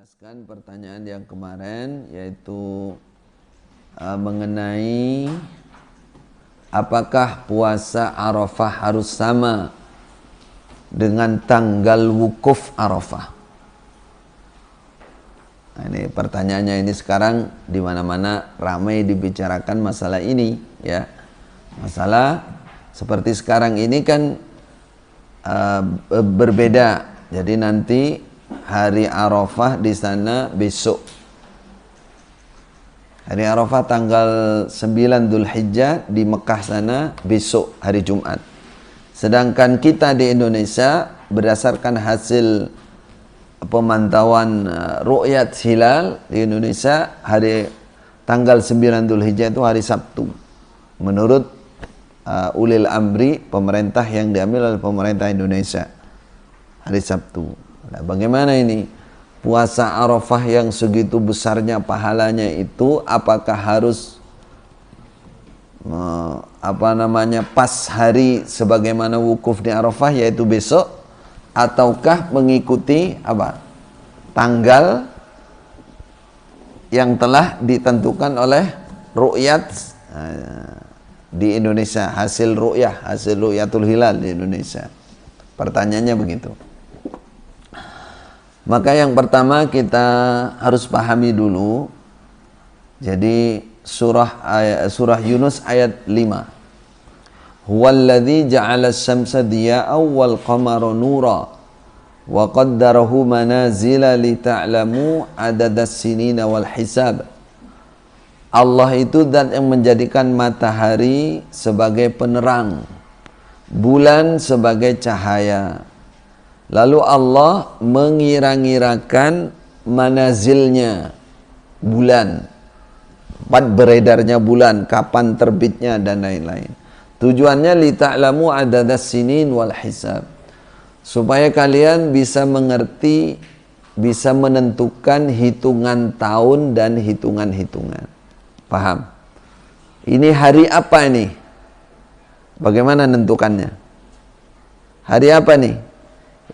Jelaskan pertanyaan yang kemarin, yaitu mengenai apakah puasa Arafah harus sama dengan tanggal wukuf Arafah. Nah, ini pertanyaannya ini sekarang di mana-mana ramai dibicarakan masalah ini, ya. Masalah seperti sekarang ini kan berbeda. Jadi nanti hari Arafah di sana besok. Hari Arafah tanggal 9 Dzulhijjah di Mekah sana besok hari Jumat. Sedangkan kita di Indonesia berdasarkan hasil pemantauan ru'yat hilal di Indonesia hari tanggal 9 Dzulhijjah itu hari Sabtu. Menurut ulil amri pemerintah yang diambil oleh pemerintah Indonesia, hari Sabtu. Nah, bagaimana ini puasa Arafah yang segitu besarnya pahalanya itu, apakah harus pas hari sebagaimana wukuf di Arafah yaitu besok, ataukah mengikuti tanggal yang telah ditentukan oleh ru'yat di Indonesia, hasil ru'yatul hilal di Indonesia. Pertanyaannya begitu. Maka yang pertama kita harus pahami dulu. Jadi surah Yunus ayat 5. Huwallazi ja'ala asy-syamsa diya'an wal qamara nura wa qaddarahu manazila lita'lamu adadas sinina wal hisab. Allah itu zat yang menjadikan matahari sebagai penerang, bulan sebagai cahaya. Lalu Allah mengira-ngirakan manazilnya bulan, tempat beredarnya bulan, kapan terbitnya dan lain-lain. Tujuannya lita'lamu adadas sinin wal hisab, supaya kalian bisa mengerti, bisa menentukan hitungan tahun dan hitungan-hitungan. Paham? Ini hari apa ini? Bagaimana menentukannya? Hari apa nih?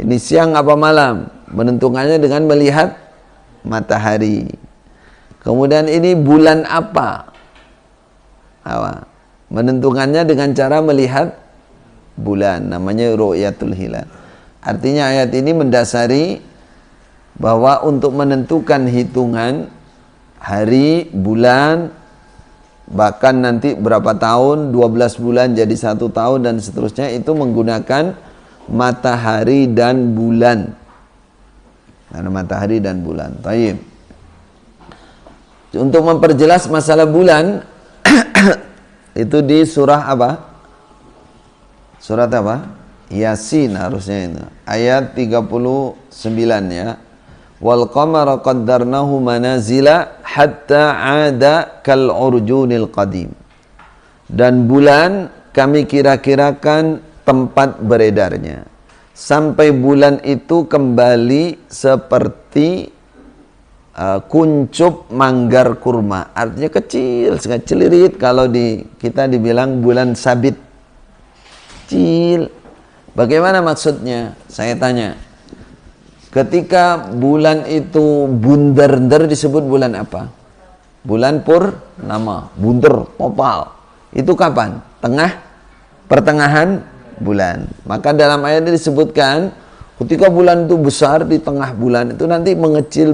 Ini siang apa malam? Menentukannya dengan melihat matahari. Kemudian ini bulan apa? Menentukannya dengan cara melihat bulan. Namanya ru'yatul hilal. Artinya ayat ini mendasari bahwa untuk menentukan hitungan hari, bulan, bahkan nanti berapa tahun, 12 bulan jadi 1 tahun dan seterusnya, itu menggunakan matahari dan bulan. Karena matahari dan bulan. Baik. Untuk memperjelas masalah bulan itu di surah apa? Surat apa? Yasin harusnya itu. Ayat 39 ya. Wal qamara qaddarnahu manazila hatta 'ada kal urjunil qadim. Dan bulan kami kira-kirakan tempat beredarnya sampai bulan itu kembali seperti kuncup manggar kurma. Artinya kecil, sangat celirit. Kalau kita dibilang bulan sabit, kecil. Bagaimana maksudnya? Saya tanya. Ketika bulan itu bunder-nder disebut bulan apa? Bulan Purnama, bunder, topal. Itu kapan? Pertengahan bulan. Maka dalam ayat ini disebutkan ketika bulan itu besar, di tengah bulan itu nanti mengecil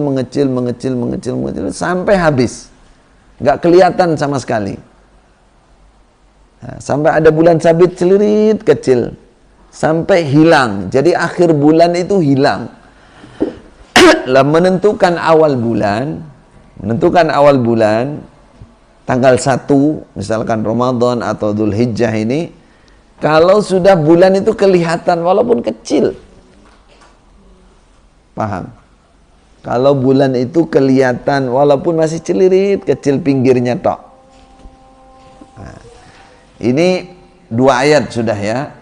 sampai habis, nggak kelihatan sama sekali. Nah, sampai ada bulan sabit celirit kecil sampai hilang. Jadi akhir bulan itu hilang. Lah menentukan awal bulan tanggal 1 misalkan Ramadan atau Dzulhijjah ini, kalau sudah bulan itu kelihatan walaupun kecil. Paham? Kalau bulan itu kelihatan walaupun masih celirit kecil pinggirnya tok. Nah, ini 2 ayat sudah ya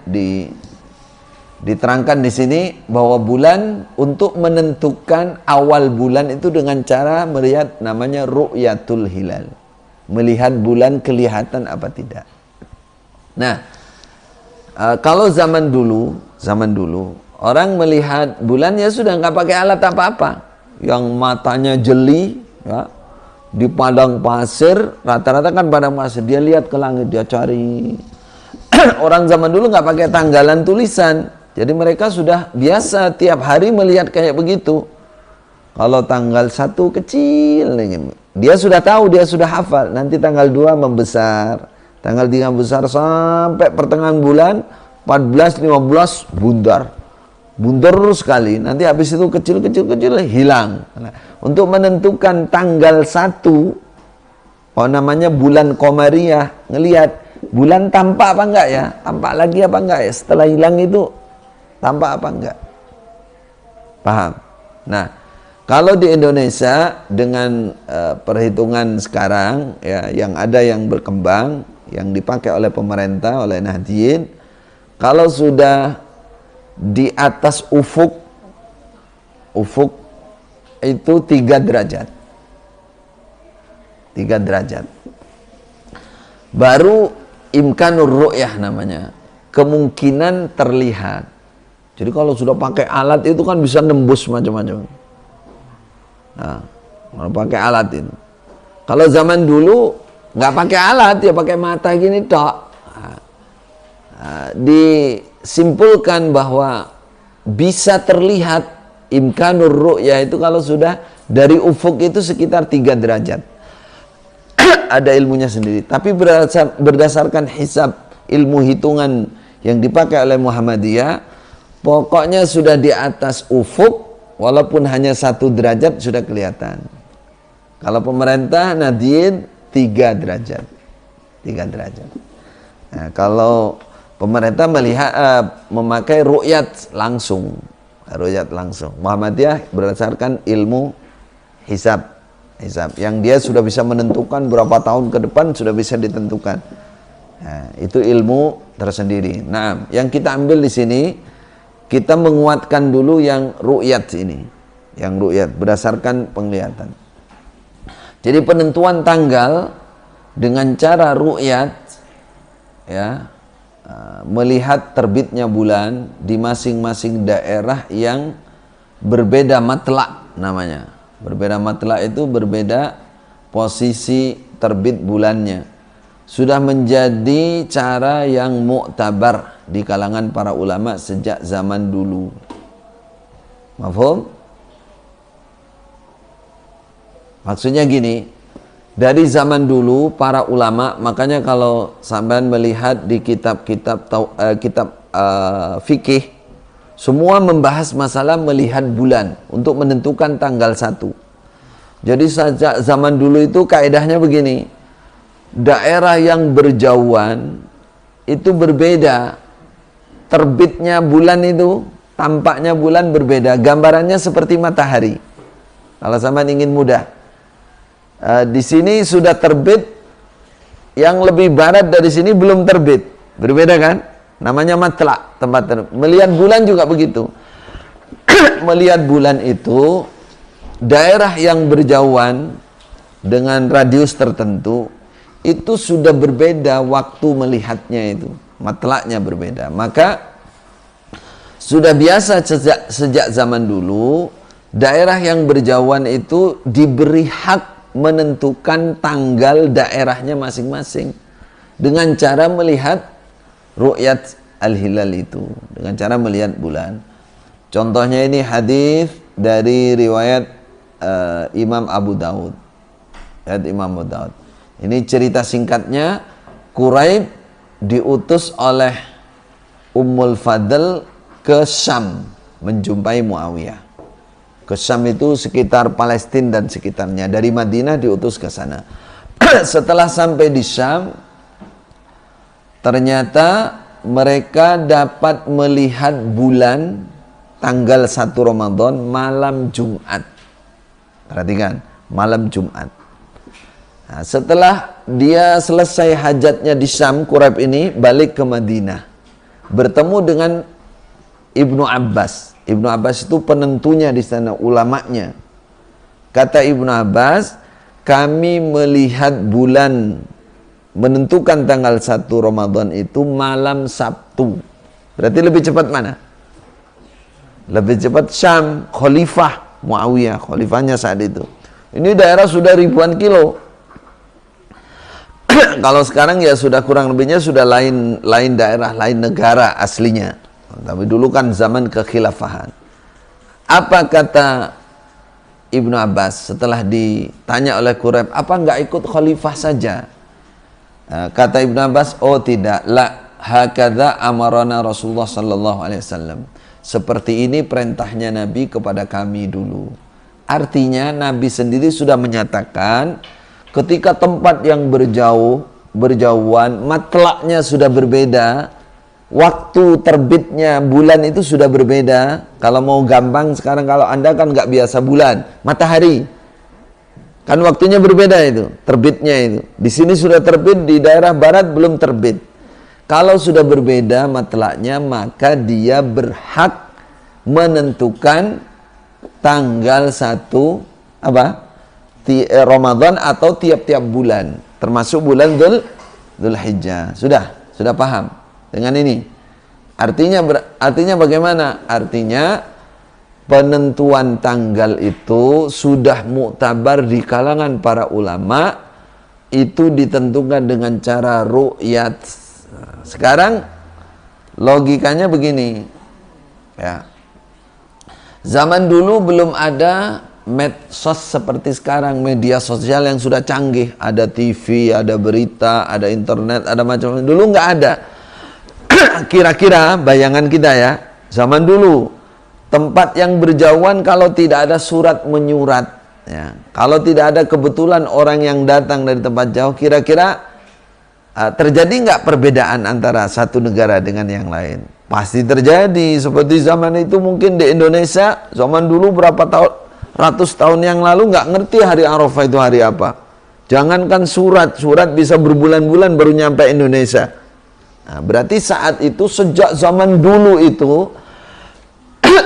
diterangkan di sini bahwa bulan, untuk menentukan awal bulan itu dengan cara melihat, namanya ru'yatul hilal. Melihat bulan kelihatan apa tidak. Nah, kalau zaman dulu orang melihat bulan ya sudah nggak pakai alat apa-apa, yang matanya jeli, ya, di padang pasir, rata-rata kan padang pasir, dia lihat ke langit, dia cari. Orang zaman dulu nggak pakai tanggalan tulisan, jadi mereka sudah biasa tiap hari melihat kayak begitu. Kalau tanggal 1 kecil, dia sudah tahu, dia sudah hafal. Nanti tanggal 2 membesar, tanggal 3 besar sampai pertengahan bulan 14, 15 bundar. Bundar sekali. Nanti habis itu kecil hilang. Untuk menentukan tanggal 1, namanya bulan Qamariyah, ngelihat bulan tampak apa enggak ya? Tampak lagi apa enggak ya? Setelah hilang itu tampak apa enggak? Paham? Nah, kalau di Indonesia dengan perhitungan sekarang ya, yang ada yang berkembang, yang dipakai oleh pemerintah, oleh Nahdien, kalau sudah di atas ufuk itu 3 derajat. 3 derajat. Baru imkanur ru'yah namanya. Kemungkinan terlihat. Jadi kalau sudah pakai alat itu kan bisa nembus macam-macam. Nah, kalau pakai alat itu. Kalau zaman dulu nggak pakai alat, ya pakai mata gini tok. Disimpulkan bahwa bisa terlihat imkanur ru'yah itu kalau sudah dari ufuk itu sekitar 3 derajat. Ada ilmunya sendiri. Tapi berdasarkan hisab, ilmu hitungan yang dipakai oleh Muhammadiyah, pokoknya sudah di atas ufuk, walaupun hanya 1 derajat sudah kelihatan. Kalau pemerintah Nahdien 3 derajat. 3 derajat. Nah, kalau pemerintah melihat memakai ru'yat langsung. Ru'yat langsung. Muhammadiyah berdasarkan ilmu hisab. Yang dia sudah bisa menentukan berapa tahun ke depan, sudah bisa ditentukan. Nah, itu ilmu tersendiri. Nah, yang kita ambil di sini, kita menguatkan dulu yang ru'yat ini. Yang ru'yat berdasarkan penglihatan. Jadi penentuan tanggal dengan cara ru'yat, ya, melihat terbitnya bulan di masing-masing daerah yang berbeda matlak namanya. Berbeda matlak itu berbeda posisi terbit bulannya. Sudah menjadi cara yang mu'tabar di kalangan para ulama sejak zaman dulu. Mafhum? Maksudnya gini, dari zaman dulu para ulama, makanya kalau sampean melihat di kitab-kitab fikih, semua membahas masalah melihat bulan untuk menentukan tanggal 1. Jadi sejak zaman dulu itu kaedahnya begini, daerah yang berjauhan itu berbeda, terbitnya bulan itu, tampaknya bulan berbeda, gambarannya seperti matahari. Kalau sampean ingin mudah, di sini sudah terbit, yang lebih barat dari sini belum terbit, berbeda kan? Namanya matlak, tempat terbit. Melihat bulan juga begitu. Melihat bulan itu, daerah yang berjauhan dengan radius tertentu itu sudah berbeda waktu melihatnya itu, matlaknya berbeda. Maka sudah biasa sejak zaman dulu, daerah yang berjauhan itu diberi hak menentukan tanggal daerahnya masing-masing dengan cara melihat ru'yat al-hilal itu, dengan cara melihat bulan. Contohnya ini hadis dari riwayat Imam Abu Daud. Imam Abu Daud. Ini cerita singkatnya, Quraib diutus oleh Ummul Fadl ke Syam menjumpai Muawiyah. Ke Syam itu sekitar Palestina dan sekitarnya. Dari Madinah diutus ke sana. Setelah sampai di Syam, ternyata mereka dapat melihat bulan tanggal 1 Ramadan malam Jumat. Perhatikan, malam Jumat. Nah, setelah dia selesai hajatnya di Syam, Quraib ini balik ke Madinah. Bertemu dengan Ibnu Abbas. Ibnu Abbas itu penentunya di sana, ulamanya. Kata Ibnu Abbas, kami melihat bulan menentukan tanggal 1 Ramadan itu malam Sabtu. Berarti lebih cepat mana? Lebih cepat Syam, Khalifah Muawiyah, khalifahnya saat itu. Ini daerah sudah ribuan kilo. Kalau sekarang ya sudah kurang lebihnya sudah lain daerah, lain negara aslinya. Tapi dulu kan zaman kekhilafahan. Apa kata Ibnu Abbas setelah ditanya oleh Quraib, apa enggak ikut khalifah saja? Kata Ibnu Abbas, oh tidak, la hakadha amarana Rasulullah sallallahu alaihi wasallam. Seperti ini perintahnya Nabi kepada kami dulu. Artinya Nabi sendiri sudah menyatakan ketika tempat yang berjauhan, matlaknya sudah berbeda, waktu terbitnya bulan itu sudah berbeda. Kalau mau gampang sekarang, kalau Anda kan nggak biasa bulan, matahari. Kan waktunya berbeda itu, terbitnya itu. Di sini sudah terbit, di daerah barat belum terbit. Kalau sudah berbeda matlaknya, maka dia berhak menentukan tanggal 1 Ramadan atau tiap-tiap bulan, termasuk bulan Dzulhijjah. Sudah paham dengan ini? Artinya bagaimana? Artinya penentuan tanggal itu sudah muktabar di kalangan para ulama, itu ditentukan dengan cara ru'yat. Sekarang logikanya begini, ya. Zaman dulu belum ada medsos seperti sekarang, media sosial yang sudah canggih, ada TV, ada berita, ada internet, ada macam-macam. Dulu nggak ada. Kira-kira bayangan kita ya, zaman dulu tempat yang berjauhan kalau tidak ada surat menyurat, ya, kalau tidak ada kebetulan orang yang datang dari tempat jauh, kira-kira terjadi nggak perbedaan antara satu negara dengan yang lain? Pasti terjadi. Seperti zaman itu mungkin di Indonesia, zaman dulu berapa ratus tahun yang lalu nggak ngerti hari Arafah itu hari apa. Jangankan surat bisa berbulan-bulan baru nyampe Indonesia. Nah, berarti saat itu, sejak zaman dulu itu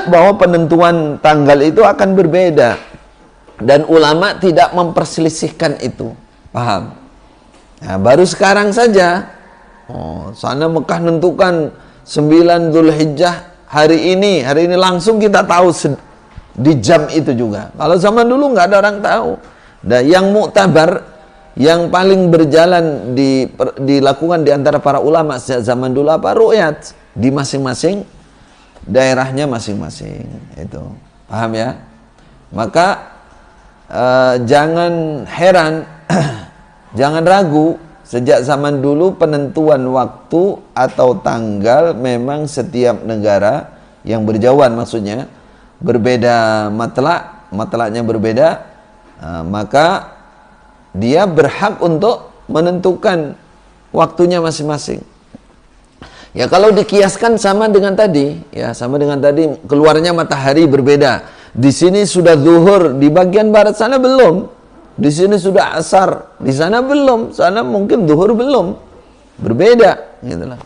bahwa penentuan tanggal itu akan berbeda, dan ulama tidak memperselisihkan itu. Paham? Nah, baru sekarang saja, sana Mekah nentukan 9 Dzulhijjah hari ini langsung kita tahu di jam itu juga. Kalau zaman dulu nggak ada orang tahu. Dan yang muktabar, yang paling berjalan dilakukan di antara para ulama sejak zaman dulu apa? Ru'yat di masing-masing daerahnya masing-masing. Itu paham ya? Maka jangan heran jangan ragu, sejak zaman dulu penentuan waktu atau tanggal memang setiap negara yang berjauhan, maksudnya berbeda matlaknya berbeda, maka dia berhak untuk menentukan waktunya masing-masing. Ya kalau dikiaskan sama dengan tadi, keluarnya matahari berbeda. Di sini sudah zuhur, di bagian barat sana belum. Di sini sudah asar, di sana belum, sana mungkin zuhur belum, berbeda, gitulah.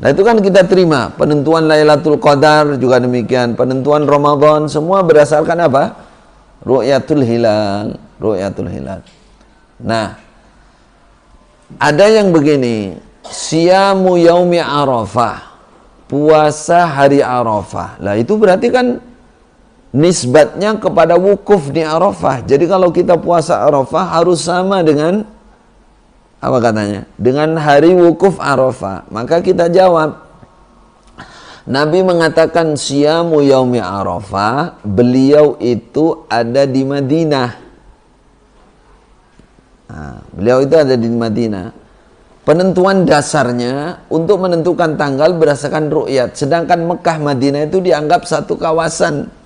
Nah itu kan kita terima. Penentuan Lailatul Qadar juga demikian, penentuan Ramadan, semua berdasarkan apa? Ru'yatul hilal, ru'yatul hilal. Nah, ada yang begini, siyamu yaumi Arafah, puasa hari Arafah. Lah itu berarti kan nisbatnya kepada wukuf di Arafah. Jadi kalau kita puasa Arafah harus sama dengan apa katanya? Dengan hari wukuf Arafah. Maka kita jawab, Nabi mengatakan siyamu yaumi Arafah, beliau itu ada di Madinah. Nah, beliau itu ada di Madinah. Penentuan dasarnya untuk menentukan tanggal berdasarkan ru'yat. Sedangkan Mekah Madinah itu dianggap satu kawasan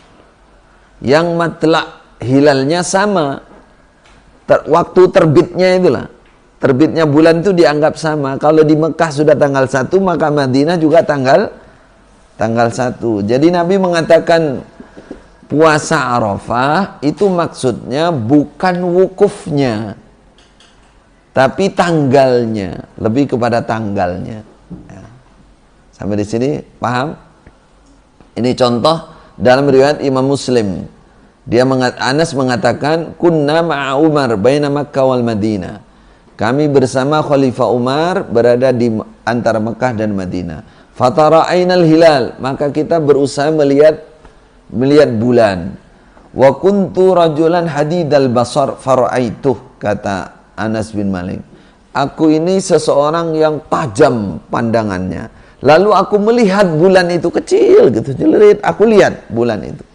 yang matlak hilalnya sama, waktu terbitnya itulah, terbitnya bulan itu dianggap sama. Kalau di Mekah sudah tanggal 1, maka Madinah juga tanggal 1. Jadi Nabi mengatakan puasa Arafah itu maksudnya bukan wukufnya, tapi tanggalnya, lebih kepada tanggalnya. Ya. Sampai di sini paham? Ini contoh dalam riwayat Imam Muslim. Anas mengatakan, kunna ma'a Umar baina Makkah wal Madinah. Kami bersama Khalifah Umar berada di antara Mekah dan Madinah. Fatara'ainal hilal, maka kita berusaha melihat bulan. Wa kuntu rajulan hadidal basar fara'aituh, kata Anas bin Malik. Aku ini seseorang yang tajam pandangannya. Lalu aku melihat bulan itu kecil gitu, jelerit. Aku lihat bulan itu.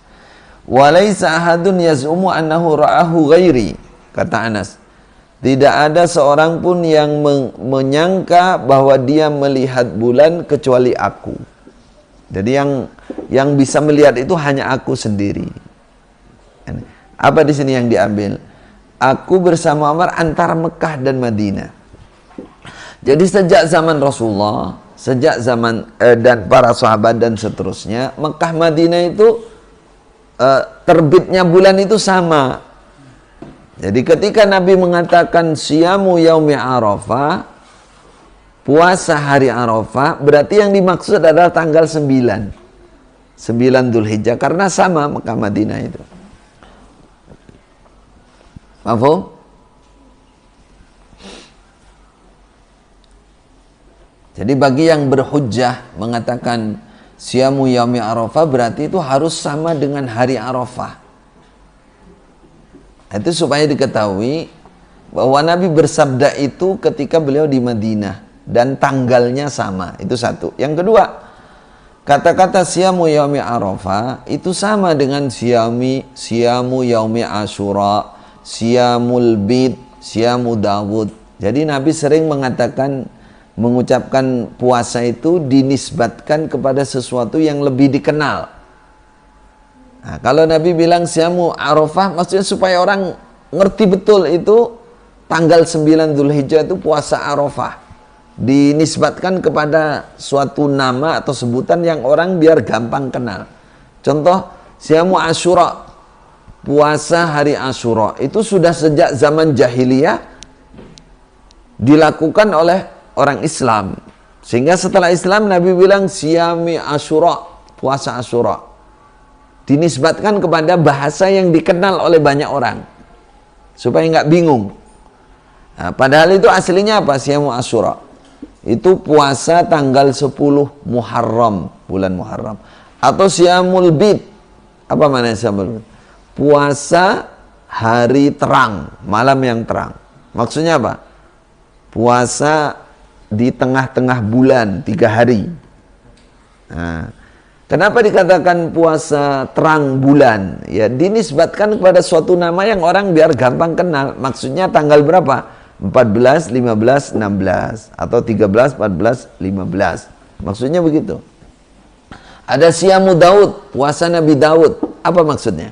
Walaysa ahadun yaz'umu annahu ra'ahu ghairi, kata Anas. Tidak ada seorang pun yang menyangka bahwa dia melihat bulan kecuali aku. Jadi yang bisa melihat itu hanya aku sendiri. Apa di sini yang diambil? Aku bersama Umar antara Mekah dan Madinah. Jadi sejak zaman Rasulullah, sejak zaman dan para sahabat dan seterusnya, Mekah Madinah itu terbitnya bulan itu sama. Jadi ketika Nabi mengatakan siyamu yaumi Arafah, puasa hari Arafah, berarti yang dimaksud adalah tanggal 9 Dzulhijjah, karena sama Mekah Madinah itu. Paham? Jadi bagi yang berhujjah mengatakan siyamu yaumi Arafah, berarti itu harus sama dengan hari Arafah. Itu supaya diketahui bahwa Nabi bersabda itu ketika beliau di Madinah dan tanggalnya sama. Itu satu. Yang kedua, kata-kata siyamu yaumi Arafah itu sama dengan siyamu yaumi Asyura, siyamul bid, siyamu Dawud. Jadi Nabi sering mengucapkan puasa itu dinisbatkan kepada sesuatu yang lebih dikenal. Nah, kalau Nabi bilang siyamu Arafah, maksudnya supaya orang ngerti betul itu tanggal 9 Dzulhijjah itu puasa Arafah. Dinisbatkan kepada suatu nama atau sebutan yang orang biar gampang kenal. Contoh, siyamu Asyura, puasa hari Asyura, itu sudah sejak zaman jahiliyah dilakukan oleh orang Islam. Sehingga setelah Islam Nabi bilang siyami Asyura, puasa Asyura. Dinisbatkan kepada bahasa yang dikenal oleh banyak orang. Supaya nggak bingung. Nah, padahal itu aslinya apa? Siyamu Asyura. Itu puasa tanggal 10 Muharram, bulan Muharram. Atau siyamul bid. Apa maknanya siyamul bid? Puasa hari terang, malam yang terang. Maksudnya apa? Puasa di tengah-tengah bulan 3 hari. Nah, kenapa dikatakan puasa terang bulan? Ya, dinisbatkan kepada suatu nama yang orang biar gampang kenal. Maksudnya tanggal berapa? 14, 15, 16 atau 13, 14, 15. Maksudnya begitu. Ada siyamu Daud, puasa Nabi Daud. Apa maksudnya?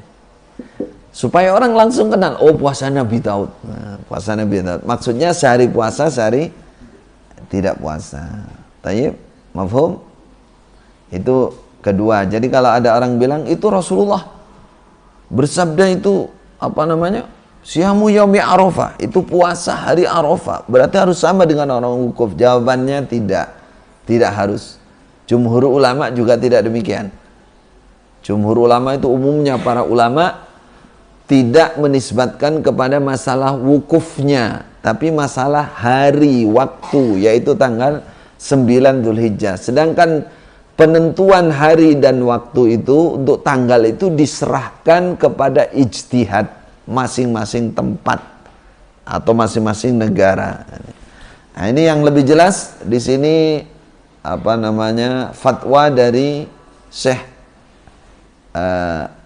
Supaya orang langsung kenal, oh puasa Nabi Daud. Nah, puasa Nabi Daud. Maksudnya sehari puasa, sehari tidak puasa. Tayyib, mafhum? Itu kedua. Jadi kalau ada orang bilang itu Rasulullah bersabda itu apa namanya? Siyamu yaumi Arafah, itu puasa hari Arafah. Berarti harus sama dengan orang wukuf. Jawabannya tidak. Tidak harus. Jumhur ulama juga tidak demikian. Jumhur ulama itu umumnya para ulama tidak menisbatkan kepada masalah wukufnya, tapi masalah hari, waktu, yaitu tanggal 9 Dzulhijjah. Sedangkan penentuan hari dan waktu itu untuk tanggal itu diserahkan kepada ijtihad masing-masing tempat atau masing-masing negara. Nah, ini yang lebih jelas di sini apa namanya fatwa dari Syekh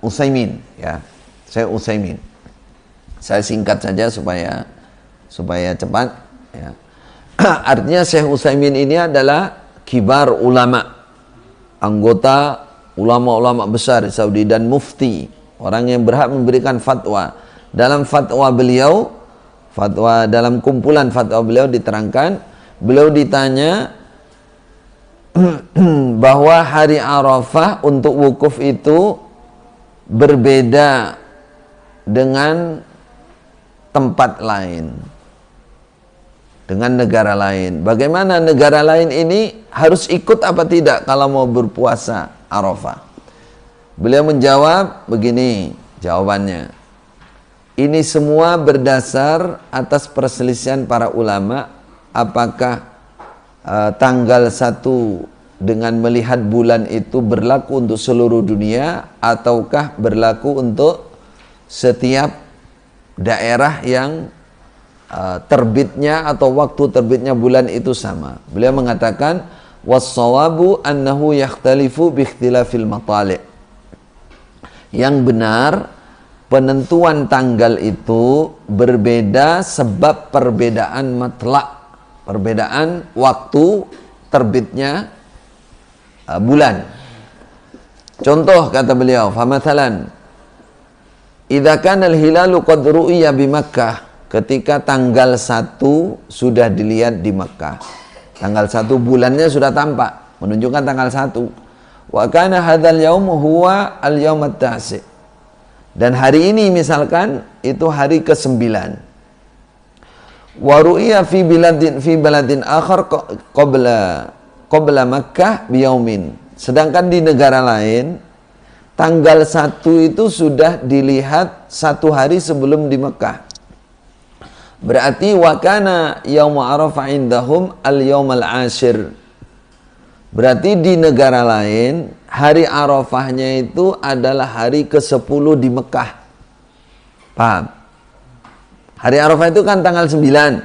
Utsaimin, ya. Syekh Utsaimin. Saya singkat saja supaya cepat, ya. Artinya Syekh Utsaimin ini adalah kibar ulama, anggota ulama-ulama besar di Saudi dan mufti, orang yang berhak memberikan fatwa. Dalam fatwa beliau, fatwa dalam kumpulan fatwa beliau diterangkan, beliau ditanya bahwa hari Arafah untuk wukuf itu berbeda dengan tempat lain, dengan negara lain. Bagaimana negara lain ini harus ikut apa tidak kalau mau berpuasa Arafah? Beliau menjawab begini jawabannya. Ini semua berdasar atas perselisihan para ulama, apakah tanggal 1 dengan melihat bulan itu berlaku untuk seluruh dunia ataukah berlaku untuk setiap daerah yang terbitnya atau waktu terbitnya bulan itu sama. Beliau mengatakan was-shawabu annahu yakhtalifu bi ikhtilafil matali'. Yang benar, penentuan tanggal itu berbeda sebab perbedaan matlak, perbedaan waktu terbitnya bulan. Contoh kata beliau, famathalan idza kana al-hilalu qad ru'iya bi Makkah, ketika tanggal 1 sudah dilihat di Makkah. Tanggal 1 bulannya sudah tampak, menunjukkan tanggal 1. Wa kana hadzal yaum huwa al-yaum at-tasi'. Dan hari ini misalkan itu hari ke-9. Wa ru'iya fi baladin akhar qabla Makkah biyaumin. Sedangkan di negara lain tanggal 1 itu sudah dilihat 1 hari sebelum di Mekah. Berarti wa kana yaum Arafah indahum al-yaumal ashir. Berarti di negara lain hari Arafahnya itu adalah hari ke-10 di Mekah. Paham? Hari Arafah itu kan tanggal 9.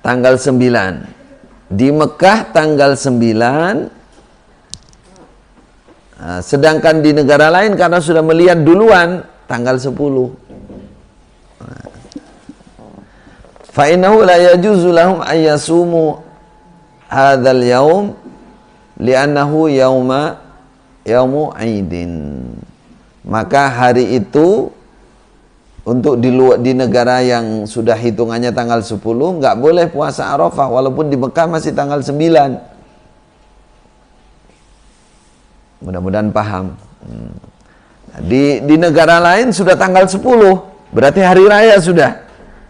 Tanggal 9. Di Mekah tanggal 9. Sedangkan di negara lain karena sudah melihat duluan tanggal 10. Fa innahu la yajuzu lahum an yasumu hadzal yaum li'annahu yaumu aidin. Maka hari itu untuk di negara yang sudah hitungannya tanggal 10 nggak boleh puasa Arafah, walaupun di Mekah masih tanggal 9. Mudah-mudahan paham. Di negara lain sudah tanggal 10, berarti hari raya sudah.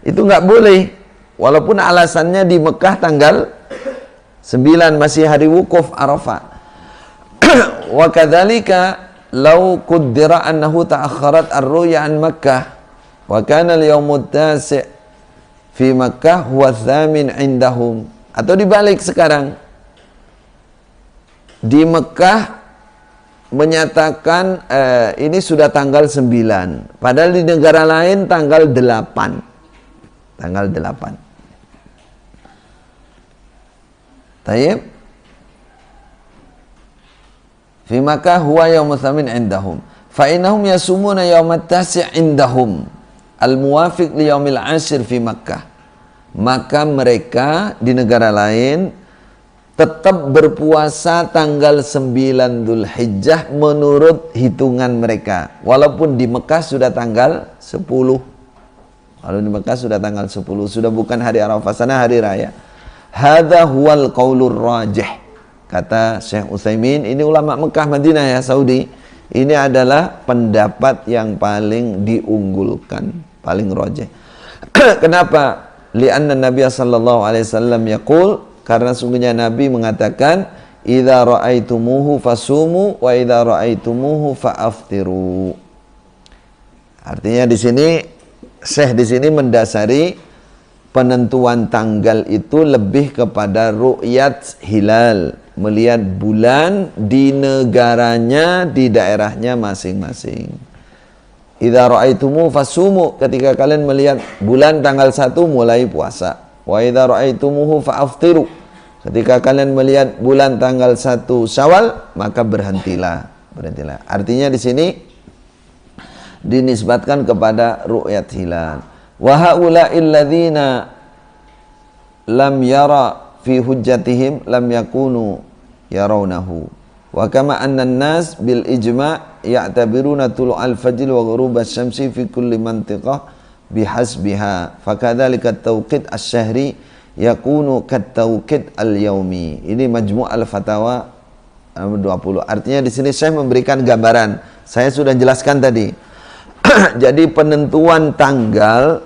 Itu nggak boleh, walaupun alasannya di Mekah tanggal 9 masih hari wukuf Arafah. Wa kadzalika law qaddara annahu ta'akhkharat ar-ru'ya an Makkah wa kana al-yaumut tasi' fi Makkah huwa tsamin indahum. Atau dibalik sekarang, di Mekah menyatakan ini sudah tanggal 9, padahal di negara lain tanggal 8. Tanggal 8. Tayyib. Fi Makkah huwa yaumut tsamin indahum. Fa innahum yasumuna yaumat tasi' indahum al-muwafiq li yaumil 'ashir fi Makkah. Maka mereka di negara lain tetap berpuasa tanggal 9 Dzulhijjah menurut hitungan mereka, walaupun di Mekah sudah tanggal 10. Kalau di Mekah sudah tanggal 10, sudah bukan hari Arafah, sana hari raya. Hadza huwal qaulur rajih. Kata Syekh Utsaimin, ini ulama Mekah Madinah ya, Saudi. Ini adalah pendapat yang paling diunggulkan, paling rajih. Kenapa? Li'anna Nabi sallallahu alaihi wasallam yaqul, karena sungguhnya Nabi mengatakan, idza ra'aitumuhu fasumu wa idza ra'aitumuhu fa'aftiru. Artinya di sini Syekh di sini mendasari penentuan tanggal itu lebih kepada ru'yat hilal, melihat bulan di negaranya, di daerahnya masing-masing. Idza ra'aitumu fasumu, ketika kalian melihat bulan tanggal 1 mulai puasa. Wa idza ra'aitumuhu fa'aftiru, ketika kalian melihat bulan tanggal 1 Syawal maka berhentilah. Artinya di sini dinisbatkan kepada ru'yat hilal. Wa haula'il ladzina lam yara fi hujjatihim lam yakunu yarawnahu. Wa kama anna an-nas bil ijma' ya'tabiruna tulu'al fajr wa ghurub asy-syamsi fi kulli mantiqah bihasbiha. Fakadzalika at-tawqit asy-syahri yakunu kat-tawqit al-yaumi. Ini Majmu' al-Fatawa 20. Artinya di sini saya memberikan gambaran. Saya sudah jelaskan tadi. Jadi penentuan tanggal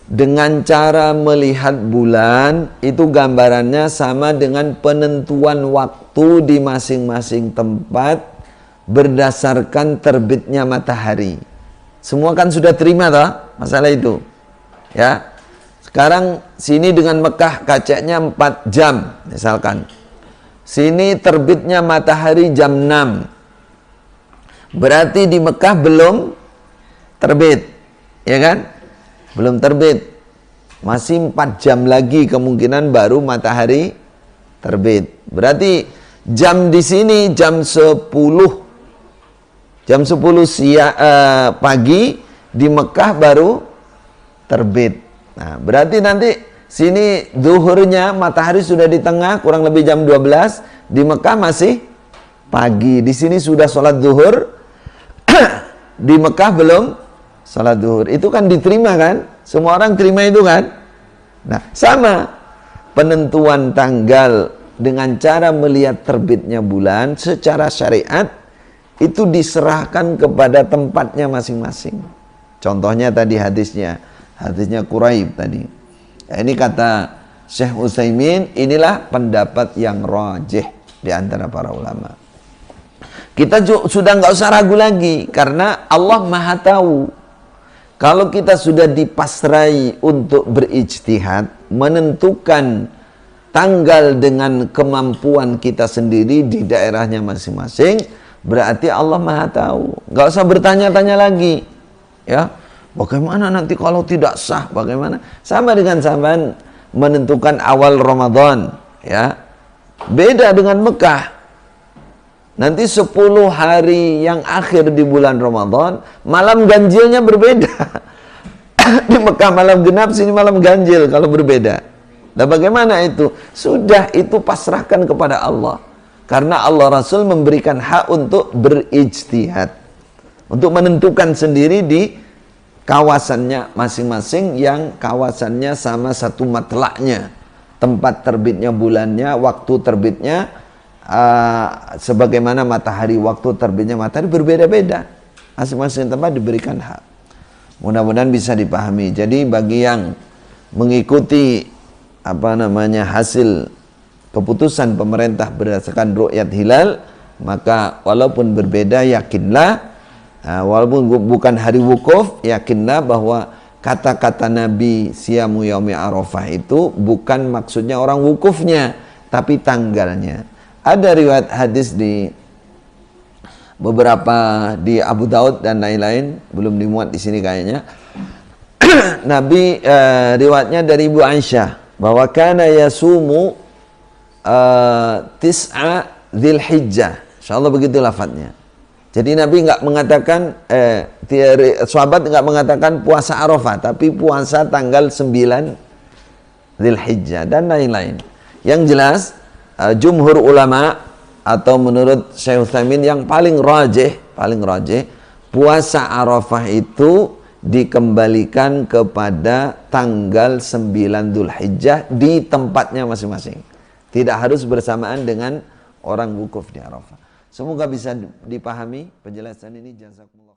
dengan cara melihat bulan itu gambarannya sama dengan penentuan waktu di masing-masing tempat berdasarkan terbitnya matahari. Semua kan sudah terima toh masalah itu. Ya. Sekarang sini dengan Mekah kacanya 4 jam misalkan. Sini terbitnya matahari jam 6. Berarti di Mekah belum terbit, ya kan? Belum terbit. Masih 4 jam lagi kemungkinan baru matahari terbit. Berarti jam di sini jam 10 pagi, di Mekah baru terbit. Nah, berarti nanti sini zuhurnya matahari sudah di tengah, kurang lebih jam 12, di Mekah masih pagi. Di sini sudah sholat zuhur, di Mekah belum sholat zuhur. Itu kan diterima kan? Semua orang terima itu kan? Nah, sama penentuan tanggal dengan cara melihat terbitnya bulan secara syariat itu diserahkan kepada tempatnya masing-masing. Contohnya tadi hadisnya Quraib tadi. Ya, ini kata Syekh Utsaimin, inilah pendapat yang rajih di antara para ulama. Kita sudah nggak usah ragu lagi karena Allah Maha tahu. Kalau kita sudah dipasrai untuk berijtihad, menentukan tanggal dengan kemampuan kita sendiri di daerahnya masing-masing, berarti Allah Maha tahu. Nggak usah bertanya-tanya lagi. Ya, bagaimana nanti kalau tidak sah? Bagaimana? Sama dengan sampean menentukan awal Ramadan, ya. Beda dengan Mekah. Nanti 10 hari yang akhir di bulan Ramadan, malam ganjilnya berbeda. Di Mekah malam genap, sini malam ganjil kalau berbeda. Nah, bagaimana itu? Sudah, itu pasrahkan kepada Allah. Karena Allah Rasul memberikan hak untuk berijtihad. Untuk menentukan sendiri di kawasannya masing-masing yang kawasannya sama satu matlaknya. Tempat terbitnya bulannya, waktu terbitnya, sebagaimana matahari, waktu terbitnya matahari berbeda-beda. Masing-masing tempat diberikan hak. Mudah-mudahan bisa dipahami. Jadi bagi yang mengikuti hasil keputusan pemerintah berdasarkan ru'yat hilal, maka walaupun berbeda yakinlah, walaupun bukan hari wukuf, yakinlah bahwa kata-kata Nabi siyamu yaumi Arafah itu bukan maksudnya orang wukufnya, tapi tanggalnya. Ada riwayat hadis di beberapa di Abu Daud dan lain-lain, belum dimuat di sini kayaknya. Nabi riwayatnya dari Ibu Aisyah bahwa kana yasumu tis'a Dzulhijjah. Insyaallah begitu lafadznya. Jadi Nabi enggak mengatakan sahabat enggak mengatakan puasa Arafah, tapi puasa tanggal 9 Dzulhijjah dan lain-lain. Yang jelas jumhur ulama atau menurut Syekh Utsaimin yang paling rajih, puasa Arafah itu dikembalikan kepada tanggal 9 Dzulhijjah di tempatnya masing-masing. Tidak harus bersamaan dengan orang wukuf di Arafah. Semoga bisa dipahami penjelasan ini. Jazakumullah.